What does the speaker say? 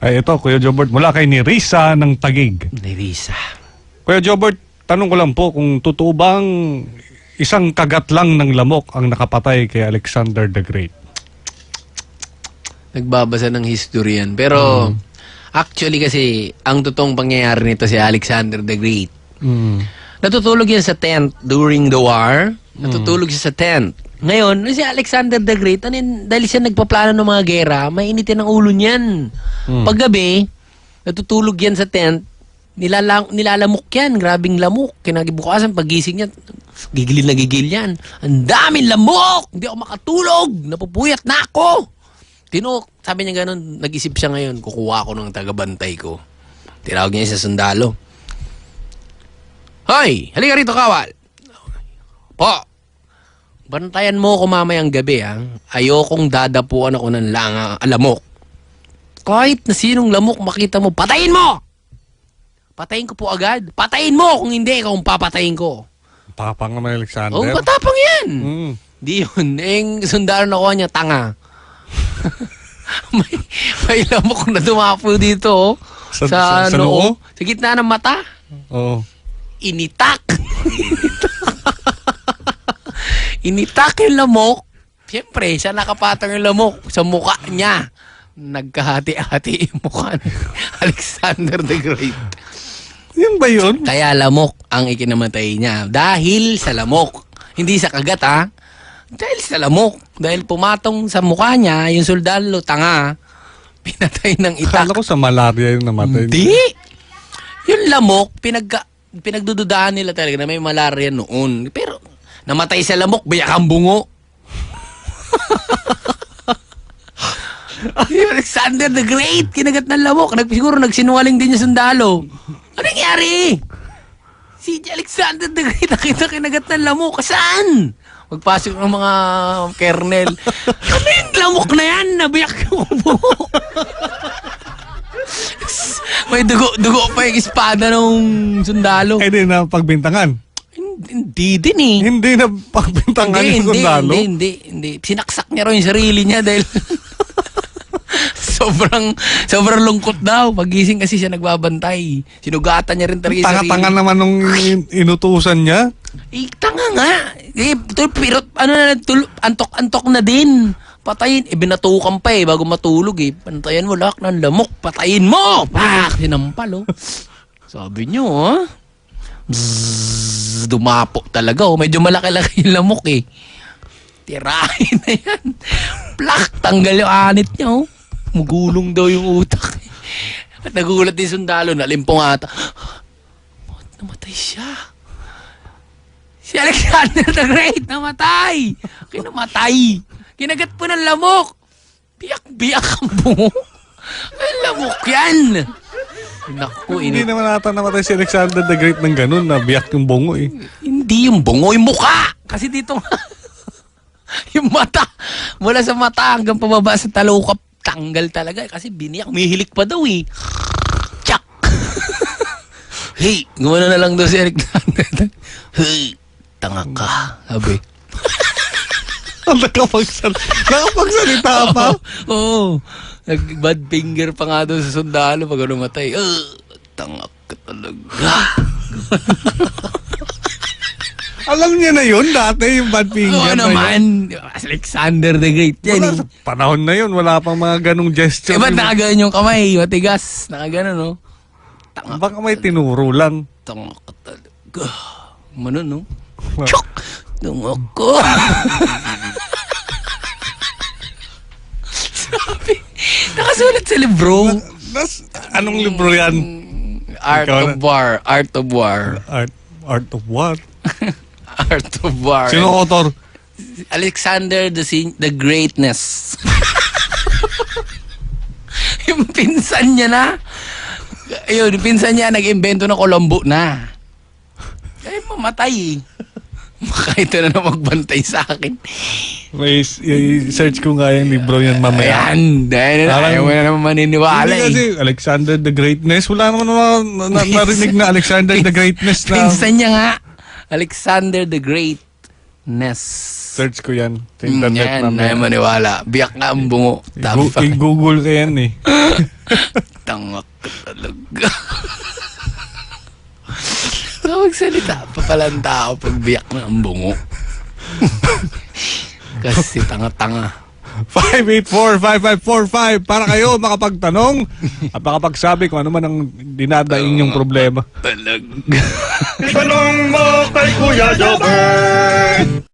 Ay, ito, Kuya Jobert, mula kay ni Risa ng Taguig. Ni Risa. Kuya Jobert, tanong ko lang po kung totoo bang isang kagat lang ng lamok ang nakapatay kay Alexander the Great? Nagbabasa ng history yan. Pero, actually kasi, ang totoong pangyayari nito si Alexander the Great. Natutulog yan sa tent during the war. Natutulog siya sa tent. Ngayon, si Alexander the Great, dahil siya nagpaplano ng mga gera, mainitin ang ulo niyan. Paggabi, natutulog yan sa tent, nilalamok yan, grabing lamok. Kinagibukasan, pagising niya, gigil na gigil yan. Ang daming lamok! Hindi ako makatulog! Napupuyat na ako! Sabi niya ganun, nag-isip siya ngayon, kukuha ako ng tagabantay ko. Tinawag niya sa sundalo. Hoy! Halika rito, kawal! Po! Bantayan mo ako mamayang gabi, ha? Ayokong dadapuan ako ng lamok. Kahit na sinong lamok makita mo, patayin mo! Patayin ko po agad. Patayin mo kung hindi, ikaw ang papatayin ko. Tapang naman Alexander. Oo, matapang yan. Di yun. Sundalo na ko niya, tanga. may lamok na dumapo dito, oh. Sa noo? Sa gitna ng mata. Oo. Initak. Initak yung lamok. Siyempre, siya nakapatang yung lamok sa mukha niya. Nagkahati-hati yung mukha ni Alexander the Great. Yan ba yun? Kaya lamok ang ikinamatay niya. Dahil sa lamok. Hindi sa kagat, ha? Dahil sa lamok. Dahil pumatong sa mukha niya, yung soldado, tanga, pinatay ng itak. Akala ko sa malaria yung namatay. Hindi. Yung lamok, pinagdududaan nila talaga na may malaria noon. Pero, namatay sa lamok, biyak ang bungo. Yung Alexander the Great, kinagat ng lamok. Siguro nagsinungaling din yung sundalo. Ano nangyari? Si Alexander the Great, nakita kinagat ng lamok. Saan? Magpasok ng mga kernel. Ano yung lamok na yan? Nabiyak yung bungo. May dugo pa yung espada ng sundalo. Eh, di na pagbintangan. Hindi din eh. Hindi na pagbintangan yung sundalo? Hindi. Sinaksak niya rin yung sarili niya dahil sobrang lungkot daw. Pagising kasi siya nagbabantay. Sinugatan niya rin talaga yung sarili. Tanga-tanga naman nung inutusan niya. Tanga nga. Pero antok-antok na din. Patayin. Binatukan pa bago matulog Pantayan mo lahat ng lamok. Patayin mo! Pak! Sinampal Sabi niyo dumapo talaga Medyo malaki-laki yung lamok Tirahin na yan. Plak! Tanggal yung anit niya Mugulong daw yung utak At nagulat din sundalo. Nalimpong ata. Namatay siya. Si Alexander the Great namatay. Kinamatay. Kinagat po ng lamok. Biyak-biyak ang bungo. Ay, lamok yan. Naku, Hindi naman ata namatay si Alexander the Great ng ganun na biyak yung bungo Hindi yung bungo, yung mukha. Kasi dito yung mata. Mula sa mata hanggang pababa sa talukap. Tanggal talaga kasi biniyak. Umihilik pa daw Tsak. Hey, gumano na lang daw si Alexander. Hey, tanga ka. Sabi. Nakapagsalita pa? Oo. Nag-bad finger pa nga doon sa sundalo pag matay. Tanga ka talaga. Alam niya na yun dati, yung bad finger. Oo naman. Alexander the Great yan. Wala, sa panahon na yun, wala pang mga ganong gesture. Ba't nakaganon yung kamay? Matigas. Nakaganon, no? Baka may tinuro lang. Tanga ka talaga. Mano, no? Chok! Tanga ko. Sabi, nakasulat sa libro. Anong libro yan? Art of War. Art of War. Art of what? Art of War. Sino author? Alexander the Greatness. Yung pinsan niya na. Ayun, yung pinsan niya nag-invento ng Colombo na. Kaya mamatay Kahit na magbantay sa akin. May search ko nga yung libro yan mamaya. Ayan, dahil ayaw mo na naman maniniwala Hindi kasi Alexander the Greatness. Wala naman narinig na Alexander the Greatness na. Pinsan niya nga. Alexander the Greatness. Search ko yan sa internet Yan, mamaya. na maniwala. Biyak nga ang bungo. Tabi pa. I-google ko yan eh. Tangak ka talaga. Magsalita pa palang tao pag biyak na ang bungo. Kasi tanga-tanga. 584-5545 para kayo makapagtanong at makapagsabi kung ano man ang dinadaing yung problema. Talaga. Itanong mo kay Kuya Jobert.